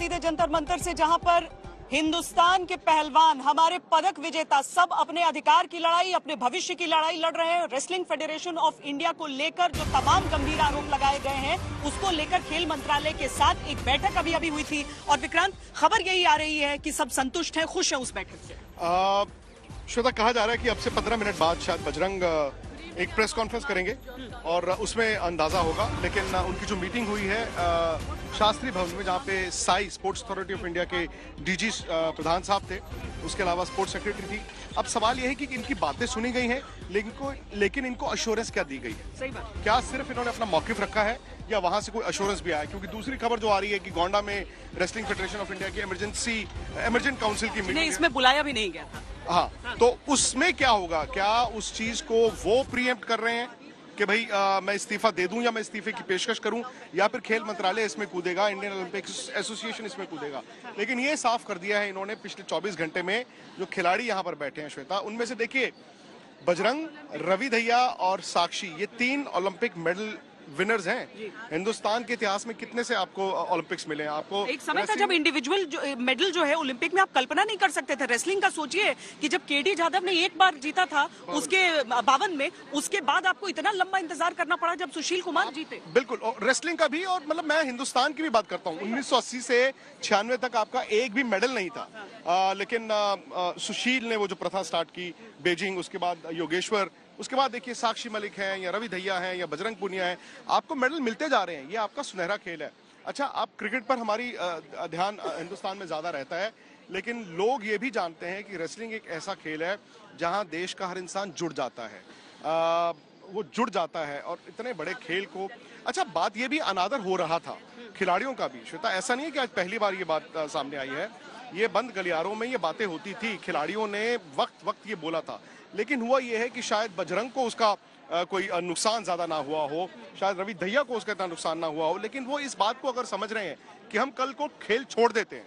सीधे जंतर मंतर से, जहां पर हिंदुस्तान के पहलवान, हमारे पदक विजेता सब अपने अधिकार की लड़ाई, अपने भविष्य की लड़ाई लड़ रहे हैं। रेसलिंग फेडरेशन ऑफ इंडिया को लेकर जो तमाम गंभीर आरोप लगाए गए हैं, उसको लेकर खेल मंत्रालय के साथ एक बैठक अभी अभी हुई थी। और विक्रांत, खबर यही आ रही है कि सब संतुष्ट हैं, खुश हैं उस बैठक से। श्वेता, कहा जा रहा है कि अब से 15 मिनट बाद शायद बजरंग एक प्रेस कॉन्फ्रेंस करेंगे और उसमें अंदाजा होगा। लेकिन उनकी जो मीटिंग हुई है शास्त्री भवन में, जहाँ पे Sai sports authority of India के डीजी प्रधान साहब थे, उसके अलावा स्पोर्ट्स सेक्रेटरी थी। अब सवाल यह है कि इनकी बातें सुनी गई हैं, लेकिन इनको अश्योरेंस क्या दी गई है? सही बात। क्या सिर्फ इन्होंने अपना मौकिफ रखा है या वहां से कोई अश्योरेंस भी आया? क्योंकि दूसरी खबर जो आ रही है कि गोंडा में रेसलिंग फेडरेशन ऑफ इंडिया की इमरजेंट काउंसिल की मीटिंग, इसमें बुलाया भी नहीं गया था। हाँ, तो उसमें क्या होगा? क्या उस चीज को वो प्रीएम्प्ट कर रहे हैं कि भाई मैं इस्तीफा दे दूं या मैं इस्तीफे की पेशकश करूं, या फिर खेल मंत्रालय इसमें कूदेगा, इंडियन ओलंपिक एसोसिएशन इसमें कूदेगा? लेकिन ये साफ कर दिया है इन्होंने पिछले 24 घंटे में, जो खिलाड़ी यहां पर बैठे हैं श्वेता, उनमें से देखिए बजरंग, रवि दहिया और साक्षी, ये 3 ओलंपिक मेडल विनर्स हैं। हिंदुस्तान के इतिहास में कितने से आपको ओलंपिक्स मिले हैं? आपको एक समय था जब इंडिविजुअल मेडल जो है ओलंपिक में आप कल्पना नहीं कर सकते थे। रेसलिंग का सोचिए कि जब केडी जाधव ने एक बार जीता था उसके 52 में, उसके बाद आपको इतना लंबा इंतजार करना पड़ा जब सुशील कुमार जीते। बिल्कुल, और रेसलिंग का भी, और मतलब मैं हिंदुस्तान की भी बात करता हूँ, 1980 से 96 तक आपका एक भी मेडल नहीं था। लेकिन सुशील ने वो जो प्रथा स्टार्ट की, बीजिंग, उसके बाद योगेश्वर, उसके बाद देखिए साक्षी मलिक हैं या रवि दहिया हैं या बजरंग पुनिया हैं, आपको मेडल मिलते जा रहे हैं। ये आपका सुनहरा खेल है। अच्छा, आप क्रिकेट पर हमारी ध्यान हिंदुस्तान में ज्यादा रहता है, लेकिन लोग ये भी जानते हैं कि रेसलिंग एक ऐसा खेल है जहां देश का हर इंसान जुड़ जाता है, वो जुड़ जाता है। और इतने बड़े खेल को, अच्छा बात ये भी अनादर हो रहा था खिलाड़ियों का भी श्वेता, ऐसा नहीं है कि आज पहली बार ये बात सामने आई है। ये बंद गलियारों में ये बातें होती थी, खिलाड़ियों ने वक्त ये बोला था। लेकिन हुआ ये है कि शायद बजरंग को उसका कोई नुकसान ज्यादा ना हुआ हो, शायद रवि दहिया को उसका इतना नुकसान ना हुआ हो, लेकिन वो इस बात को अगर समझ रहे हैं कि हम कल को खेल छोड़ देते हैं,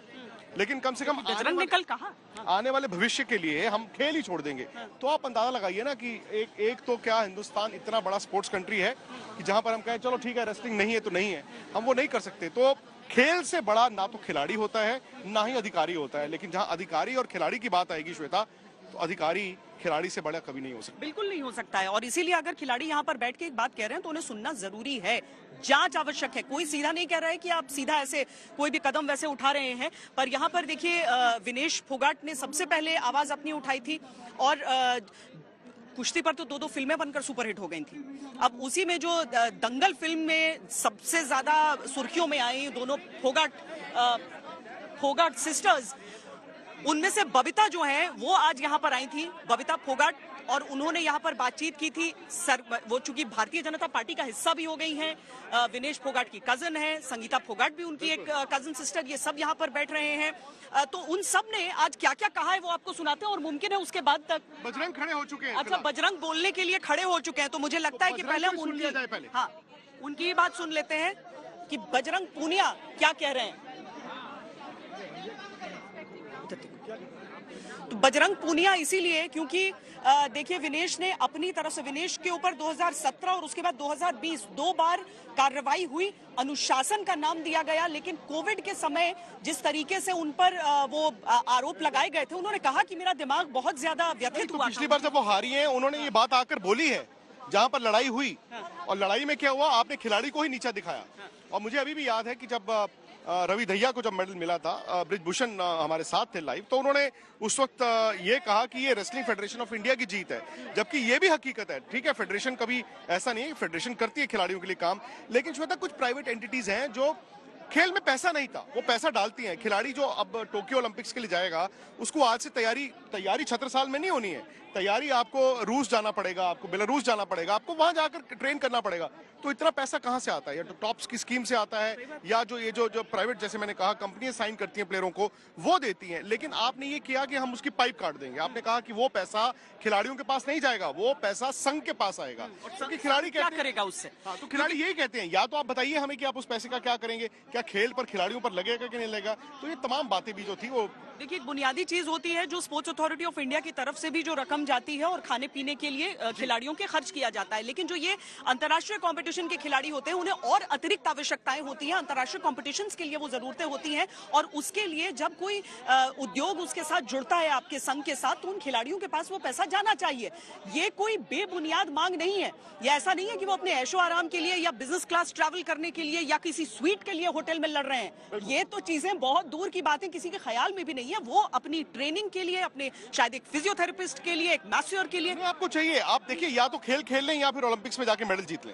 लेकिन कम से कम बजरंग ने कल कहा आने वाले भविष्य के लिए हम खेल ही छोड़ देंगे, तो आप अंदाजा लगाइए ना कि एक तो क्या हिंदुस्तान इतना बड़ा स्पोर्ट्स कंट्री है कि जहां पर हम कहें चलो ठीक है रेसलिंग नहीं है तो नहीं है, हम वो नहीं कर सकते। तो खेल से बड़ा ना तो खिलाड़ी होता है ना ही अधिकारी होता है। लेकिन जहां अधिकारी और खिलाड़ी की बात आएगी श्वेता, तो अधिकारी खिलाड़ी से बड़ा कभी नहीं हो सकता। बिल्कुल नहीं हो सकता है। और इसीलिए अगर खिलाड़ी यहाँ पर बैठ के एक बात कह रहे हैं तो उन्हें सुनना जरूरी है, जांच आवश्यक है। कोई सीधा नहीं कह रहा है कि आप सीधा ऐसे कोई भी कदम वैसे उठा रहे हैं। पर यहाँ पर देखिए विनेश फोगाट ने सबसे पहले आवाज अपनी उठाई थी, और कुश्ती पर तो 2 फिल्में बनकर सुपरहिट हो गई थी। अब उसी में जो दंगल फिल्म में सबसे ज्यादा सुर्खियों में आई दोनों फोगाट सिस्टर्स, उनमें से बबीता जो है वो आज यहाँ पर आई थी, बबीता फोगाट, और उन्होंने यहाँ पर बातचीत की थी। वो चूंकि भारतीय जनता पार्टी का हिस्सा भी हो गई हैं, विनेश फोगाट की कजन है, संगीता फोगाट भी उनकी एक कजन सिस्टर, ये सब यहाँ पर बैठ रहे हैं। तो उन सब ने आज क्या क्या कहा है वो आपको सुनाते हैं, और मुमकिन है उसके बाद तक बजरंग खड़े हो चुके हैं। अच्छा, बजरंग बोलने के लिए खड़े हो चुके हैं, तो मुझे लगता है कि पहले हम उनकी बात सुन लेते हैं कि बजरंग पूनिया क्या कह रहे हैं। तो बजरंग पूनिया इसीलिए क्योंकि देखिए विनेश ने अपनी तरफ से, विनेश के ऊपर 2017 और उसके बाद 2020 2 बार कार्रवाई हुई, अनुशासन का नाम दिया गया। लेकिन कोविड के समय जिस तरीके से उन पर वो आरोप लगाए गए थे, उन्होंने कहा कि मेरा दिमाग बहुत ज्यादा व्यथित हुआ। पिछली बार जब वो हारी हैं, उन्होंने ये बात आकर बोली है जहां पर लड़ाई हुई, और लड़ाई में क्या हुआ, आपने खिलाड़ी को ही नीचा दिखाया। और मुझे अभी भी याद है कि जब रवि दहिया को जब मेडल मिला था, ब्रिजभूषण हमारे साथ थे लाइव, तो उन्होंने उस वक्त ये कहा कि ये रेसलिंग फेडरेशन ऑफ इंडिया की जीत है, जबकि ये भी हकीकत है। ठीक है, फेडरेशन कभी ऐसा नहीं है, फेडरेशन करती है खिलाड़ियों के लिए काम, लेकिन श्वेता कुछ प्राइवेट एंटिटीज हैं जो खेल में पैसा नहीं था, वो पैसा डालती हैं। खिलाड़ी जो अब टोक्यो ओलंपिक्स के लिए जाएगा, उसको आज से तैयारी छत्रसाल में नहीं होनी है। तैयारी आपको रूस जाना पड़ेगा, आपको बेलारूस जाना पड़ेगा, आपको वहां जाकर ट्रेन करना पड़ेगा। तो इतना पैसा कहां से आता है? या तो टॉप्स की स्कीम से आता है, या जो प्राइवेट, जैसे मैंने कहा, कंपनियां साइन करती हैं प्लेयरों को, वो देती हैं। लेकिन आपने ये किया कि हम उसकी पाइप काट देंगे। आपने कहा कि वो पैसा खिलाड़ियों के पास नहीं जाएगा, वो पैसा संघ के पास आएगा। क्योंकि खिलाड़ी क्या करेगा उससे? हाँ, तो खिलाड़ी यही कहते हैं, या तो आप बताइए हमें कि आप उस पैसे का क्या करेंगे। क्या खेल पर, खिलाड़ियों पर लगेगा कि नहीं लगेगा। तो ये तमाम बातें भी जो थी वो देखिए, बुनियादी चीज होती है जो स्पोर्ट्स अथॉरिटी ऑफ इंडिया की तरफ से भी जो रकम जाती है और खाने पीने के लिए खिलाड़ियों के खर्च किया जाता है, लेकिन जो ये अंतर्राष्ट्रीय कंपटीशन के खिलाड़ी होते हैं उन्हें और अतिरिक्त आवश्यकताएं होती हैं, अंतर्राष्ट्रीय कॉम्पिटिशन्स के लिए वो जरूरतें होती हैं, और उसके लिए जब कोई उद्योग उसके साथ जुड़ता है आपके संघ के साथ, तो उन खिलाड़ियों के पास वो पैसा जाना चाहिए। ये कोई बेबुनियाद मांग नहीं है। ये ऐसा नहीं है कि वो अपने ऐशो आराम के लिए या बिजनेस क्लास ट्रैवल करने के लिए या किसी स्वीट के लिए होटल में लड़ रहे हैं। ये तो चीजें बहुत दूर की बातें, किसी के ख्याल में भी नहीं है। वो अपनी ट्रेनिंग के लिए, अपने शायद एक फिजियोथेरेपिस्ट के लिए, एक मैस्योर के लिए आपको चाहिए। आप देखिए, या तो खेल खेल लें या फिर ओलंपिक्स में जाके मेडल जीत लें।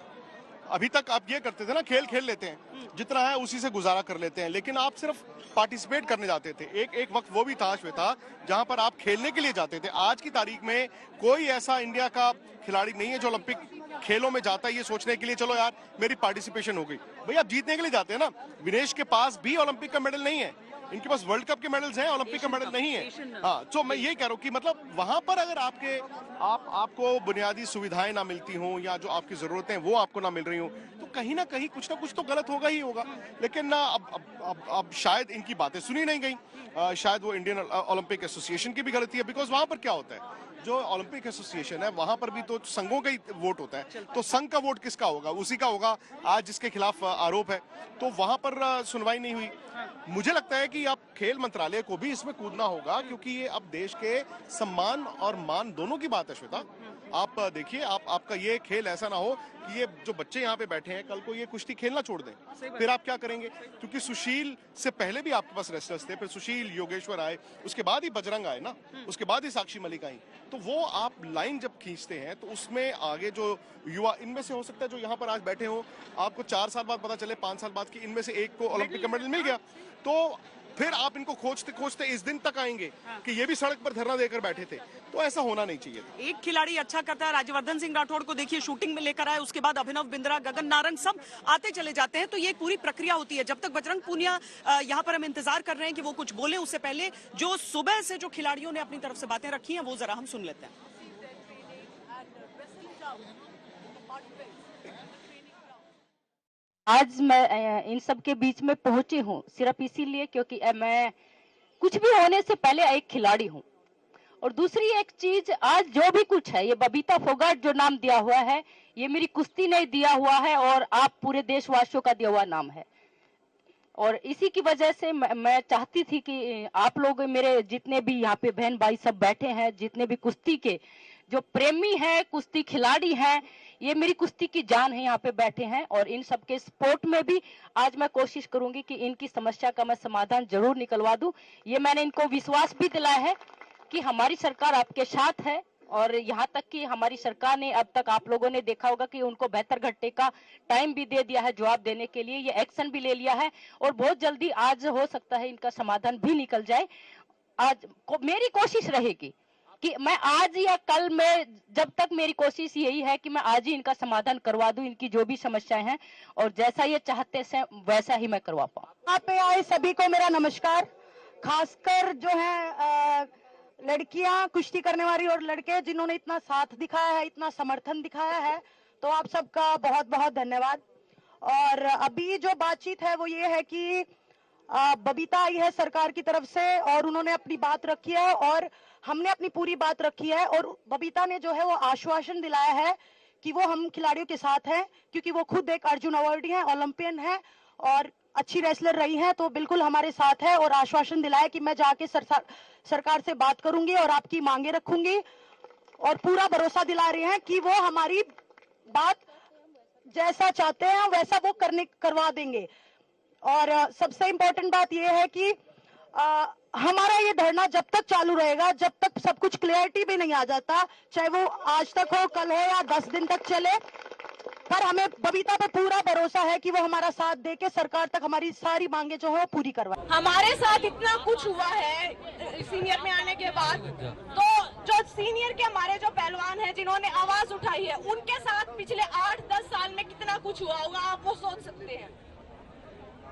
अभी तक आप ये करते थे ना, खेल खेल लेते हैं, जितना है उसी से गुजारा कर लेते हैं, लेकिन आप सिर्फ पार्टिसिपेट करने जाते थे। एक वक्त वो भी था श्वेता, जहां पर आप खेलने के लिए जाते थे। आज की तारीख में कोई ऐसा इंडिया का खिलाड़ी नहीं है जो ओलंपिक खेलों में जाता है ये सोचने के लिए चलो यार मेरी पार्टिसिपेशन हो गई। भाई आप जीतने के लिए जाते हैं ना। विनेश के पास भी ओलंपिक का मेडल नहीं है, इनके पास वर्ल्ड कप के मेडल्स हैं, ओलंपिक का मेडल नहीं है। हाँ, तो मैं यही कह रहा हूँ कि मतलब वहां पर अगर आपको बुनियादी सुविधाएं ना मिलती हों या जो आपकी जरूरतें वो आपको ना मिल रही हों, तो कहीं ना कहीं कुछ ना कुछ तो गलत होगा ही होगा। लेकिन ना अब शायद इनकी बातें सुनी नहीं गई। शायद वो इंडियन ओलंपिक एसोसिएशन की भी गलती है, बिकॉज वहां पर क्या होता है, जो ओलंपिक एसोसिएशन है वहां पर भी तो संघों का ही वोट होता है। तो संघ का वोट किसका होगा? उसी का होगा आज जिसके खिलाफ आरोप है। तो वहां पर सुनवाई नहीं हुई। मुझे लगता है कि अब खेल मंत्रालय को भी इसमें कूदना होगा, क्योंकि ये अब देश के सम्मान और मान दोनों की बात है श्वेता। आप देखिए, आपका ये खेल ऐसा ना हो कि ये जो बच्चे यहाँ पे बैठे हैं कल को ये कुश्ती खेलना छोड़ दें, फिर आप क्या करेंगे? क्योंकि सुशील से पहले भी आपके पास रेसलर्स थे, फिर सुशील, योगेश्वर आए, उसके बाद ही बजरंग आए ना, उसके बाद ही साक्षी मलिक आई। तो वो आप लाइन जब खींचते हैं तो उसमें आगे जो युवा, इनमें से हो सकता है जो यहाँ पर आज बैठे हो, आपको 4 साल बाद पता चले, 5 साल बाद कि इनमें से एक को ओलंपिक का मेडल मिल गया, तो फिर आप इनको खोजते खोजते इस दिन तक आएंगे कि ये भी सड़क पर धरना देकर बैठे थे। तो ऐसा होना नहीं चाहिए। एक खिलाड़ी अच्छा करता है, राज्यवर्धन सिंह राठौड़ को देखिए शूटिंग में लेकर आए, उसके बाद अभिनव बिंद्रा, गगन नारंग सब आते चले जाते हैं। तो ये एक पूरी प्रक्रिया होती है। जब तक बजरंग पूनिया यहाँ पर हम इंतजार कर रहे हैं कि वो कुछ बोले, उससे पहले जो सुबह से जो खिलाड़ियों ने अपनी तरफ से बातें रखी हैं वो जरा हम सुन लेते हैं। आज मैं इन सब के बीच में पहुंची हूँ सिर्फ इसीलिए क्योंकि मैं कुछ भी होने से पहले एक खिलाड़ी हूँ। और दूसरी एक चीज, आज जो भी कुछ है, ये बबीता फोगाट जो नाम दिया हुआ है, ये मेरी कुश्ती ने दिया हुआ है और आप पूरे देशवासियों का दिया हुआ नाम है। और इसी की वजह से मैं चाहती थी कि आप लोग, मेरे जितने भी यहाँ पे बहन भाई सब बैठे हैं, जितने भी कुश्ती के जो प्रेमी हैं, कुश्ती खिलाड़ी हैं, ये मेरी कुश्ती की जान है, यहाँ पे बैठे हैं। और इन सबके सपोर्ट में भी आज मैं कोशिश करूंगी कि इनकी समस्या का मैं समाधान जरूर निकलवा दूं। ये मैंने इनको विश्वास भी दिलाया है कि हमारी सरकार आपके साथ है। और यहाँ तक कि हमारी सरकार ने अब तक, आप लोगों ने देखा होगा कि उनको बेहतर घंटे का टाइम भी दे दिया है जवाब देने के लिए, ये एक्शन भी ले लिया है और बहुत जल्दी आज हो सकता है इनका समाधान भी निकल जाए। आज मेरी कोशिश रहेगी कि मैं आज या कल में, जब तक मेरी कोशिश यही है कि मैं आज ही इनका समाधान करवा दूं, इनकी जो भी समस्याएं हैं, और जैसा ये चाहते हैं वैसा ही मैं करवा पाऊं। यहाँ पे आए सभी को मेरा नमस्कार। खासकर जो है लड़कियां कुश्ती करने वाली और लड़के जिन्होंने इतना साथ दिखाया है, इतना समर्थन दिखाया है, तो आप सबका बहुत बहुत धन्यवाद। और अभी जो बातचीत है वो ये है कि बबीता आई है सरकार की तरफ से और उन्होंने अपनी बात रखी है और हमने अपनी पूरी बात रखी है। और बबीता ने जो है वो आश्वासन दिलाया है कि वो हम खिलाड़ियों के साथ हैं, क्योंकि वो खुद एक अर्जुन अवार्डी है, ओलंपियन है और अच्छी रेसलर रही है, तो बिल्कुल हमारे साथ है। और आश्वासन दिलाया कि मैं जाके सरकार से बात करूंगी और आपकी मांगे रखूंगी, और पूरा भरोसा दिला रहे हैं कि वो हमारी बात जैसा चाहते हैं वैसा वो करवा देंगे। और सबसे इम्पोर्टेंट बात यह है कि हमारा ये धरना जब तक चालू रहेगा, जब तक सब कुछ क्लियरिटी भी नहीं आ जाता, चाहे वो आज तक हो, कल हो या 10 दिन तक चले, पर हमें बबीता पे पूरा भरोसा है कि वो हमारा साथ देके सरकार तक हमारी सारी मांगे जो है पूरी करवाए। हमारे साथ इतना कुछ हुआ है सीनियर में आने के बाद, तो जो सीनियर के हमारे जो पहलवान हैं जिन्होंने आवाज उठाई है, उनके साथ पिछले 8-10 साल में कितना कुछ हुआ होगा, आप वो सोच सकते हैं।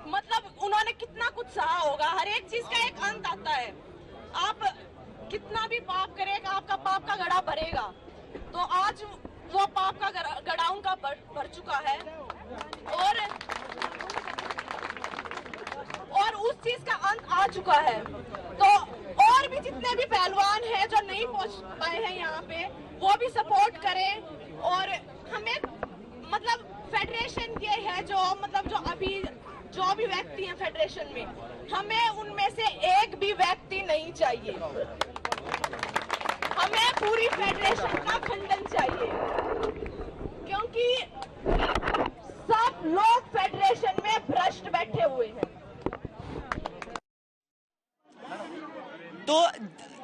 मतलब उन्होंने कितना कुछ सहा होगा। हर एक चीज का एक अंत आता है। आप कितना भी पाप करेगा, आपका पाप का घड़ा भरेगा। तो आज वो पाप का घड़ा उनका भर चुका है। और चीज का अंत आ चुका है। तो और भी जितने भी पहलवान हैं जो नहीं पहुंच पाए हैं यहाँ पे, वो भी सपोर्ट करें। और हमें मतलब फेडरेशन ये है जो मतलब जो भी व्यक्ति हैं फेडरेशन में, हमें उनमें से एक भी व्यक्ति नहीं चाहिए, हमें पूरी फेडरेशन का खंडन चाहिए, क्योंकि सब लोग फेडरेशन में भ्रष्ट बैठे हुए हैं। तो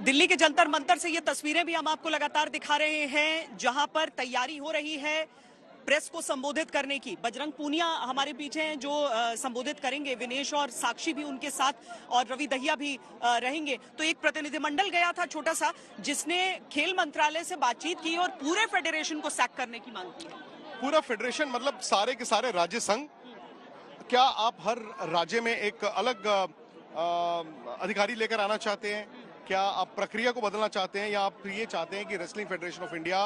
दिल्ली के जंतर मंतर से ये तस्वीरें भी हम आपको लगातार दिखा रहे हैं, जहां पर तैयारी हो रही है प्रेस को संबोधित करने की। बजरंग पूनिया हमारे पीछे हैं जो संबोधित करेंगे, विनेश और साक्षी भी उनके साथ, और रवि दहिया भी रहेंगे। तो एक प्रतिनिधिमंडल गया था छोटा सा, जिसने खेल मंत्रालय से बातचीत की और पूरे फेडरेशन को सैक करने की मांग की। पूरा फेडरेशन मतलब सारे के सारे राज्य संघ, क्या आप हर राज्य में एक अलग अधिकारी लेकर आना चाहते हैं? क्या आप प्रक्रिया को बदलना चाहते हैं, या आप ये चाहते हैं कि wrestling federation of India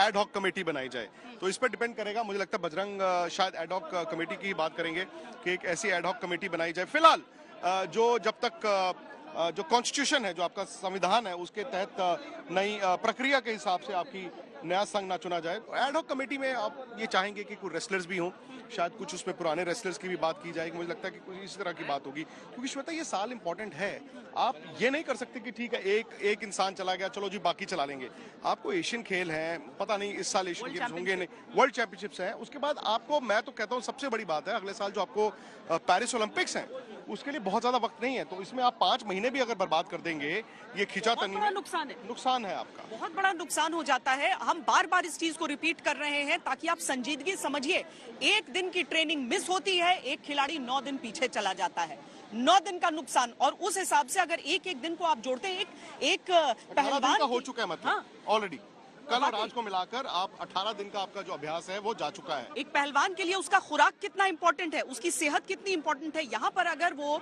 ad hoc committee बनाई जाए? तो इस पर डिपेंड करेगा। मुझे लगता है बजरंग शायद एड हॉक कमेटी की बात करेंगे कि एक ऐसी एड हॉक कमेटी बनाई जाए। फिलहाल जो जब तक जो कॉन्स्टिट्यूशन है, जो आपका संविधान है, उसके तहत नई प्रक्रिया के हिसाब से आपकी नया संघ ना चुना जाए, तो एड हॉक कमेटी में आप ये चाहेंगे कि कुछ रेसलर्स भी हों, शायद कुछ उसमें पुराने रेसलर्स की भी बात की जाएगी। मुझे लगता है कि कुछ इस तरह की बात होगी, क्योंकि श्वेता ये साल इंपॉर्टेंट है। आप ये नहीं कर सकते कि ठीक है एक इंसान चला गया, चलो जी बाकी चला लेंगे। आपको एशियन खेल हैं, पता नहीं इस साल एशियन गेम्स होंगे नहीं, वर्ल्ड चैंपियनशिप्स हैं, उसके बाद आपको, मैं तो कहता हूँ सबसे बड़ी बात है, अगले साल जो आपको पेरिस ओलंपिक्स हैं, उसके लिए बहुत ज्यादा वक्त नहीं है। तो इसमें आप 5 महीने भी अगर बर्बाद कर देंगे, ये खिंचातानी में नुकसान है आपका, बहुत बड़ा नुकसान हो जाता है। हम बार बार इस चीज को रिपीट कर रहे हैं ताकि आप संजीदगी समझिए। एक दिन की ट्रेनिंग मिस होती है, एक खिलाड़ी 9 दिन पीछे चला जाता है, 9 दिन का नुकसान। और उस हिसाब से अगर एक दिन को आप जोड़ते हैं, एक पहलवान हो चुका है मतलब ऑलरेडी, कल और आज को मिलाकर आप 18 दिन का आपका जो अभ्यास है वो जा चुका है। एक पहलवान के लिए उसका खुराक कितना इंपॉर्टेंट है, उसकी सेहत कितनी इंपॉर्टेंट है। यहाँ पर अगर वो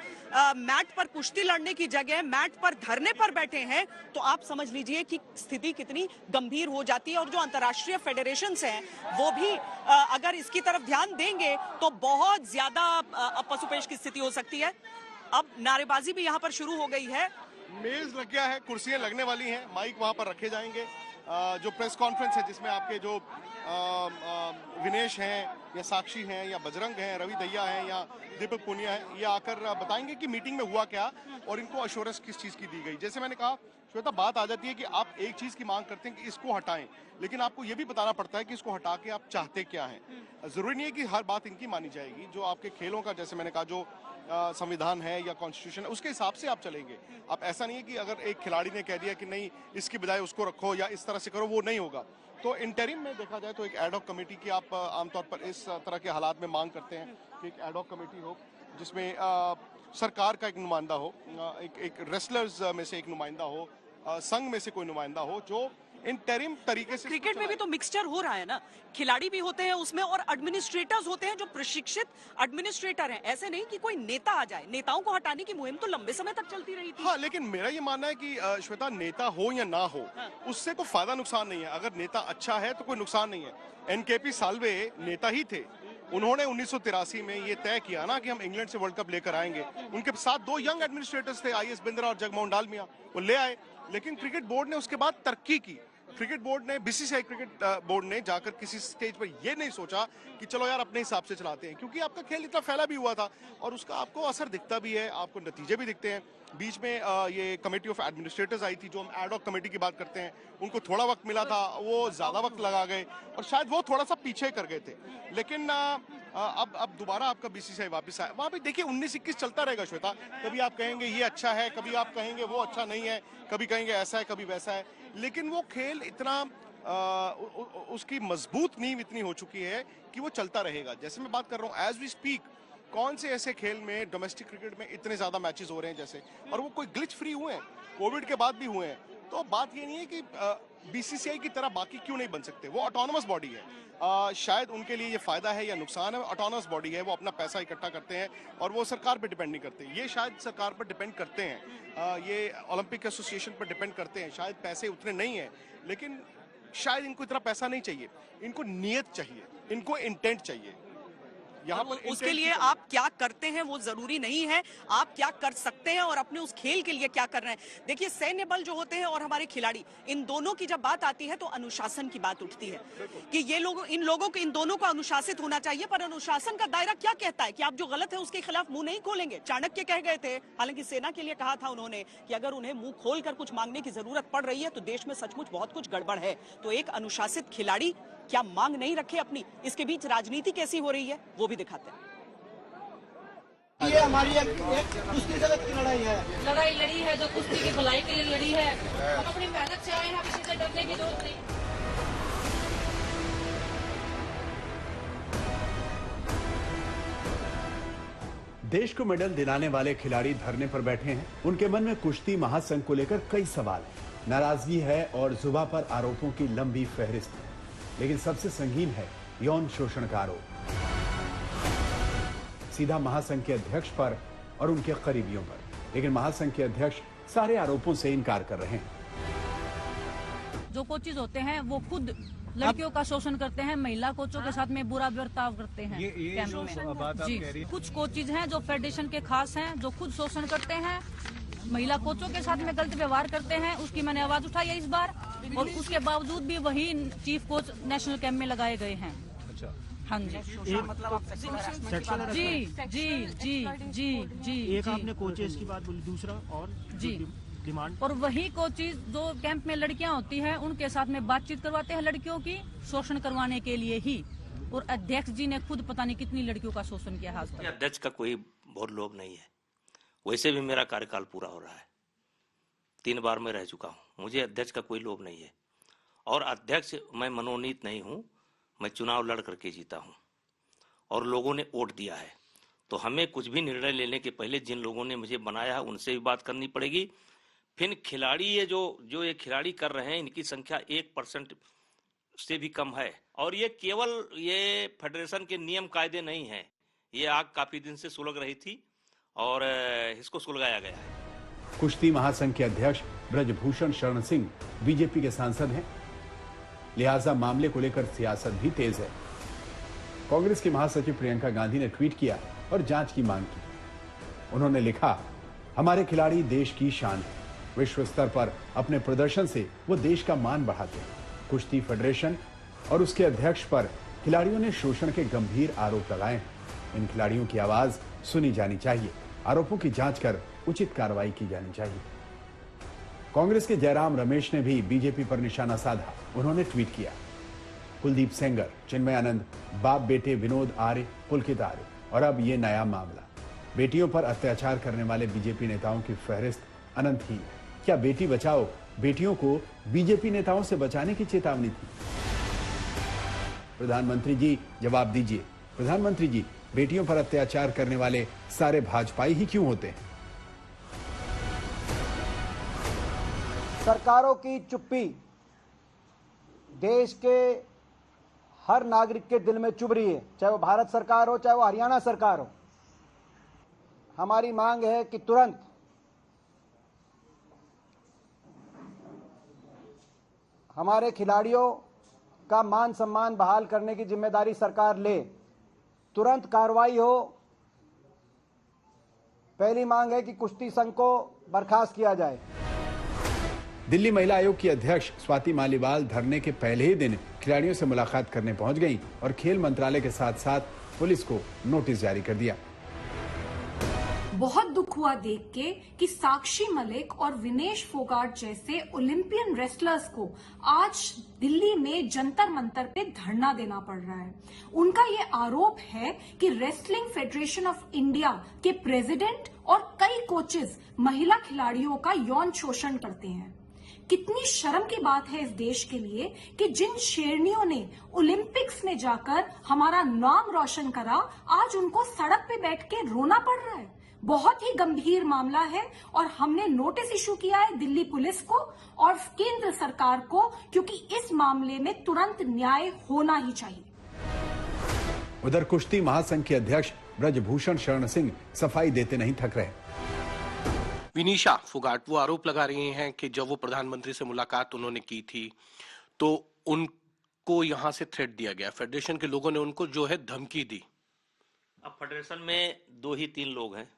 मैट पर कुश्ती लड़ने की जगह मैट पर धरने पर बैठे हैं, तो आप समझ लीजिए कि स्थिति कितनी गंभीर हो जाती है। और जो अंतर्राष्ट्रीय फेडरेशंस हैं, वो भी अगर इसकी तरफ ध्यान देंगे तो बहुत ज्यादा पशुपेश की स्थिति हो सकती है। अब नारेबाजी भी यहाँ पर शुरू हो गई है, मेज लग गया है, कुर्सियां लगने वाली हैं, माइक वहां पर रखे जाएंगे। जो प्रेस कॉन्फ्रेंस है, जिसमें आपके जो विनेश हैं या साक्षी हैं या बजरंग हैं, रवि दहिया हैं या दीपक पूनिया हैं, ये आकर बताएंगे कि मीटिंग में हुआ क्या और इनको अश्योरेंस किस चीज की दी गई। जैसे मैंने कहा श्वेता, बात आ जाती है कि आप एक चीज की मांग करते हैं कि इसको हटाएं, लेकिन आपको ये भी बताना पड़ता है कि इसको हटा के आप चाहते क्या हैं। जरूरी नहीं है कि हर बात इनकी मानी जाएगी। जो आपके खेलों का, जैसे मैंने कहा, जो संविधान है या कॉन्स्टिट्यूशन है, उसके हिसाब से आप चलेंगे। आप ऐसा नहीं है कि अगर एक खिलाड़ी ने कह दिया कि नहीं इसकी बजाय उसको रखो या इस तरह से करो, वो नहीं होगा। तो इंटरिम में देखा जाए तो एक एड हॉक कमेटी की आप आमतौर पर इस तरह के हालात में मांग करते हैं कि एक एड हॉक कमेटी हो, जिसमें सरकार का एक नुमाइंदा हो, एक रेसलर्स में से एक नुमाइंदा हो, संघ में से कोई नुमाइंदा हो, जो इंटरिम तरीके से। क्रिकेट में भी तो मिक्सचर हो रहा है ना, खिलाड़ी भी होते हैं उसमें और एडमिनिस्ट्रेटर्स होते हैं जो प्रशिक्षित एडमिनिस्ट्रेटर हैं। ऐसे नहीं कि कोई नेता आ जाए। नेताओं को हटाने की मुहिम तो लंबे समय तक चलती रही थी। हाँ, लेकिन मेरा ये मानना है कि श्वेता, नेता हो या ना हो, उससे कोई फायदा नुकसान नहीं है। अगर नेता अच्छा है तो कोई नुकसान नहीं है। एनकेपी साल्वे नेता ही थे। उन्होंने 1983 में ये तय किया ना कि हम इंग्लैंड से वर्ल्ड कप लेकर आएंगे। उनके साथ 2 यंग एडमिनिस्ट्रेटर्स थे, आईएस बिंद्रा और जगमोहन डालमिया, वो ले आए। लेकिन क्रिकेट बोर्ड ने उसके बाद तरक्की की। क्रिकेट बोर्ड ने, बीसीसीआई क्रिकेट बोर्ड ने जाकर किसी स्टेज पर ये नहीं सोचा कि चलो यार अपने हिसाब से चलाते हैं, क्योंकि आपका खेल इतना फैला भी हुआ था और उसका आपको असर दिखता भी है, आपको नतीजे भी दिखते हैं। बीच में ये कमेटी ऑफ एडमिनिस्ट्रेटर्स आई थी, जो हम एड हॉक कमेटी की बात करते हैं, उनको थोड़ा वक्त मिला था, वो ज्यादा वक्त लगा गए और शायद वो थोड़ा सा पीछे कर गए थे। लेकिन अब दोबारा आपका बीसीसीआई वापस आया। वहां पे देखिए 19-21 चलता रहेगा श्वेता। कभी आप कहेंगे ये अच्छा है, कभी आप कहेंगे वो अच्छा नहीं है, कभी कहेंगे ऐसा है, कभी वैसा है। लेकिन वो खेल इतना उसकी मजबूत नींव इतनी हो चुकी है कि वो चलता रहेगा। जैसे मैं बात कर रहा हूँ, एज वी स्पीक, कौन से ऐसे खेल में, डोमेस्टिक क्रिकेट में इतने ज्यादा मैचेस हो रहे हैं जैसे, और वो कोई ग्लिच फ्री हुए हैं, कोविड के बाद भी हुए हैं। तो बात ये नहीं है कि बीसीसीआई की तरह बाकी क्यों नहीं बन सकते। वो ऑटोनमस बॉडी है, शायद उनके लिए ये फायदा है या नुकसान है। ऑटोनमस बॉडी है, वो अपना पैसा इकट्ठा करते हैं और वो सरकार पे डिपेंड नहीं करते। ये शायद सरकार पर डिपेंड करते हैं, ये ओलंपिक एसोसिएशन पर डिपेंड करते हैं। शायद पैसे उतने नहीं है, लेकिन शायद इनको इतना पैसा नहीं चाहिए, इनको नीयत चाहिए, इनको इंटेंट चाहिए। यहाँ पर उसके लिए आप क्या करते हैं वो जरूरी नहीं है, आप क्या कर सकते हैं और अपने उस खेल के लिए क्या कर रहे हैं। देखिए सैन्य बल जो होते हैं और हमारे खिलाड़ी, इन दोनों की जब बात आती है तो अनुशासन की बात उठती है कि ये लोग, इन दोनों को अनुशासित होना चाहिए। पर अनुशासन का दायरा क्या कहता है कि आप जो गलत है उसके खिलाफ मुंह नहीं खोलेंगे। चाणक्य कह गए थे, हालांकि सेना के लिए कहा था उन्होंने, कि अगर उन्हें मुंह खोलकर कुछ मांगने की जरूरत पड़ रही है तो देश में सचमुच बहुत कुछ गड़बड़ है। तो एक अनुशासित खिलाड़ी क्या मांग नहीं रखे अपनी, इसके बीच राजनीति कैसी हो रही है वो भी दिखाते हैं। ये हमारी एक कुश्ती जगत की लड़ाई है। लड़ाई लड़ी है जो कुश्ती की भलाई के लिए लड़ी है। हम अपनी मेहनत से आए हैं, किसी से डरने की जरूरत नहीं। देश को मेडल दिलाने वाले खिलाड़ी धरने पर बैठे हैं। उनके मन में कुश्ती महासंघ को लेकर कई सवाल हैं, नाराजगी है और जुबां पर आरोपों की लंबी फहरिस्त है। लेकिन सबसे संगीन है यौन शोषण का आरोप, सीधा महासंघ के अध्यक्ष पर और उनके करीबियों पर। लेकिन महासंघ के अध्यक्ष सारे आरोपों से इनकार कर रहे हैं। जो कोचेज होते हैं वो खुद लड़कियों का शोषण करते हैं, महिला कोचों के साथ में बुरा बर्ताव करते हैं। ये बात आप जी, कह रही हैं। कुछ कोचेज हैं जो फेडरेशन के खास हैं, जो खुद शोषण करते हैं, महिला कोचों के साथ में गलत व्यवहार करते हैं। उसकी मैंने आवाज उठाई है इस बार, और उसके बावजूद भी वही चीफ कोच नेशनल कैंप में लगाए गए हैं। हाँ जी, जी जी जी जी जी। एक आपने कोचेस की बात बोली, दूसरा और जी डिमांड, और वही कोचेज जो कैंप में लड़कियां होती हैं उनके साथ में बातचीत करवाते हैं लड़कियों की, शोषण करवाने के लिए ही। और अध्यक्ष जी ने खुद पता नहीं कितनी लड़कियों का शोषण किया है आज तक। अध्यक्ष का कोई बहुत लोभ नहीं है, वैसे भी मेरा कार्यकाल पूरा हो रहा है, 3 बार मैं रह चुका हूँ, मुझे अध्यक्ष का कोई लोभ नहीं है। और अध्यक्ष मैं मनोनीत नहीं हूँ, मैं चुनाव लड़ करके जीता हूँ और लोगों ने वोट दिया है। तो हमें कुछ भी निर्णय लेने के पहले जिन लोगों ने मुझे बनाया है उनसे भी बात करनी पड़ेगी। फिर खिलाड़ी ये जो ये खिलाड़ी कर रहे हैं, इनकी संख्या 1% से भी कम है। और ये केवल ये फेडरेशन के नियम कायदे नहीं है, ये आग काफी दिन से सुलग रही थी और इसको सुलगाया गया है। कुश्ती महासंघ के अध्यक्ष ब्रजभूषण शरण सिंह बीजेपी के सांसद हैं, लिहाजा मामले को लेकर सियासत भी तेज है। कांग्रेस की महासचिव प्रियंका गांधी ने ट्वीट किया और जांच की मांग की। उन्होंने लिखा, हमारे खिलाड़ी देश की शान है, विश्व स्तर पर अपने प्रदर्शन से वो देश का मान बढ़ाते हैं। कुश्ती फेडरेशन और उसके अध्यक्ष पर खिलाड़ियों ने शोषण के गंभीर आरोप लगाए हैं। इन खिलाड़ियों की आवाज सुनी जानी चाहिए, आरोपों की जांच कर उचित कार्रवाई की जानी चाहिए। कांग्रेस के जयराम रमेश ने भी बीजेपी पर निशाना साधा। उन्होंने ट्वीट किया, कुलदीप सेंगर, चिन्मय आनंद, बाप बेटे विनोद आर्य, पुलकित आर्य और अब ये नया मामला। बेटियों पर अत्याचार करने वाले बीजेपी नेताओं की फहरिस्त अनंत ही है। क्या बेटी बचाओ बेटियों को बीजेपी नेताओं से बचाने की चेतावनी थी? प्रधानमंत्री जी जवाब दीजिए। प्रधानमंत्री जी, बेटियों पर अत्याचार करने वाले सारे भाजपाई ही क्यों होते हैं? सरकारों की चुप्पी देश के हर नागरिक के दिल में चुभ रही है, चाहे वो भारत सरकार हो, चाहे वो हरियाणा सरकार हो। हमारी मांग है कि तुरंत हमारे खिलाड़ियों का मान सम्मान बहाल करने की जिम्मेदारी सरकार ले, तुरंत कार्रवाई हो। पहली मांग है कि कुश्ती संघ को बर्खास्त किया जाए। दिल्ली महिला आयोग की अध्यक्ष स्वाति मालीवाल धरने के पहले ही दिन खिलाड़ियों से मुलाकात करने पहुंच गईं और खेल मंत्रालय के साथ साथ पुलिस को नोटिस जारी कर दिया। बहुत दुख हुआ देख के कि साक्षी मलिक और विनेश फोगाट जैसे ओलंपियन रेसलर्स को आज दिल्ली में जंतर मंतर पे धरना देना पड़ रहा है। उनका ये आरोप है कि रेसलिंग फेडरेशन ऑफ इंडिया के प्रेसिडेंट और कई कोचेस महिला खिलाड़ियों का यौन शोषण करते हैं। कितनी शर्म की बात है इस देश के लिए कि जिन शेरनियों ने ओलंपिक्स में जाकर हमारा नाम रोशन करा, आज उनको सड़क पे बैठ के रोना पड़ रहा है। बहुत ही गंभीर मामला है और हमने नोटिस इशू किया है दिल्ली पुलिस को और केंद्र सरकार को, क्योंकि इस मामले में तुरंत न्याय होना ही चाहिए। उधर कुश्ती महासंघ के अध्यक्ष ब्रजभूषण शरण सिंह सफाई देते नहीं थक रहे। विनीशा फोगाट वो आरोप लगा रही हैं कि जब वो प्रधानमंत्री से मुलाकात उन्होंने की थी तो उनको यहां से थ्रेट दिया गया, फेडरेशन के लोगों ने उनको जो है धमकी दी अब फेडरेशन में 2 ही 3 लोग हैं।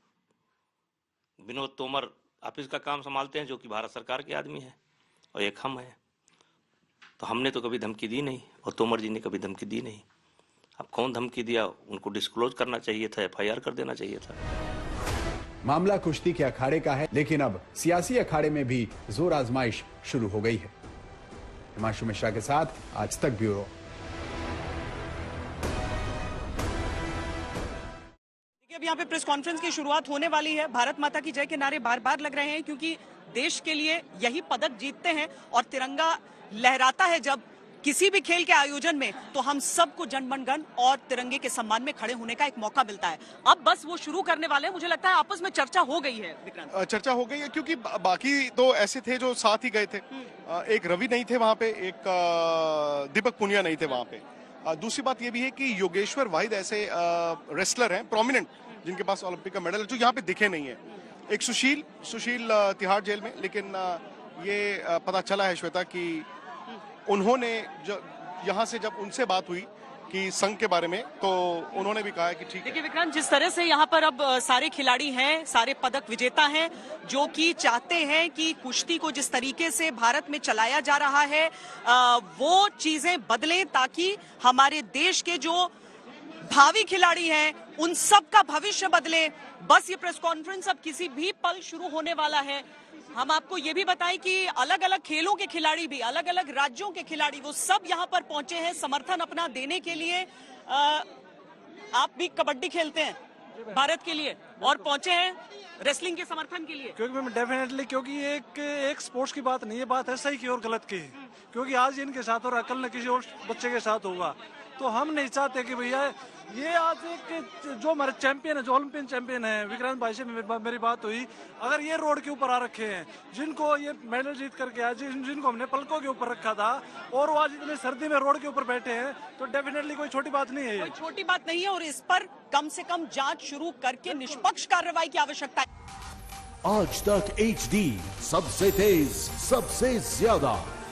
विनोद तोमर ऑफिस का काम संभालते हैं, जो कि भारत सरकार के आदमी हैं, और एक हम हैं। तो हमने तो कभी धमकी दी नहीं और तोमर जी ने कभी धमकी दी नहीं। अब कौन धमकी दिया, उनको डिस्क्लोज करना चाहिए था, FIR कर देना चाहिए था। मामला कुश्ती के अखाड़े का है, लेकिन अब सियासी अखाड़े में भी जोर आजमाइश शुरू हो गई है। हिमांशु मिश्रा के साथ आज तक ब्यूरो। अब यहाँ पे प्रेस कॉन्फ्रेंस की शुरुआत होने वाली है। भारत माता की जय के नारे बार बार लग रहे हैं, क्योंकि देश के लिए यही पदक जीतते हैं और तिरंगा लहराता है जब किसी भी खेल के आयोजन में, तो हम सबको जन मन गण और तिरंगे के सम्मान में खड़े होने का एक मौका मिलता है। अब बस वो शुरू करने वाले हैं। मुझे लगता है आपस में चर्चा हो गई है विक्रांत। चर्चा हो गई है, क्योंकि बाकी तो ऐसे थे जो साथ ही गए थे। एक रवि नहीं थे वहां पे, एक दीपक पुनिया नहीं थे वहां पे। दूसरी बात ये भी है कि योगेश्वर वाहिद ऐसे रेसलर हैं प्रोमिनेंट, जिनके पास ओलंपिक का मेडल है, जो यहाँ पे दिखे नहीं है। एक सुशील तिहाड़ जेल में, लेकिन ये पता चला है श्वेता कि उन्होंने यहाँ से जब उनसे बात हुई कि संघ के बारे में, तो उन्होंने भी कहा है कि ठीक है। देखिए विक्रांत, जिस तरह से यहाँ पर अब सारे खिलाड़ी हैं, सारे पदक विजेता हैं, जो कि चाहते हैं कि कुश्ती को जिस तरीके से भारत में चलाया जा रहा है वो चीजें बदलें, ताकि हमारे देश के जो भावी खिलाड़ी हैं उन सब का भविष्य बदले। बस ये प्रेस कॉन्फ्रेंस अब किसी भी पल शुरू होने वाला है। हम आपको ये भी बताएं कि अलग अलग खेलों के खिलाड़ी भी, अलग अलग राज्यों के खिलाड़ी, वो सब यहाँ पर पहुंचे हैं समर्थन अपना देने के लिए। आप भी कबड्डी खेलते हैं भारत के लिए और पहुंचे हैं रेसलिंग के समर्थन के लिए? क्योंकि डेफिनेटली, क्योंकि ये एक स्पोर्ट्स की बात नहीं है, बात है सही की और गलत की। क्योंकि आज इनके साथ और कल न किसी और बच्चे के साथ होगा। तो हम नहीं चाहते कि भैया ये आज एक जो हमारे चैंपियन है, जो ओलंपियन चैंपियन है, विक्रांत भाई से मेरी बात हुई, अगर ये रोड के ऊपर आ रखे हैं, जिनको ये मेडल जीत करके आए, जिनको हमने पलकों के ऊपर रखा था, और वो आज इतने सर्दी में रोड के ऊपर बैठे हैं, तो डेफिनेटली कोई छोटी बात नहीं है। कोई छोटी बात नहीं है, और इस पर कम से कम जांच शुरू करके निष्पक्ष कार्रवाई की आवश्यकता है। आज तक HD, सबसे तेज, सबसे ज्यादा।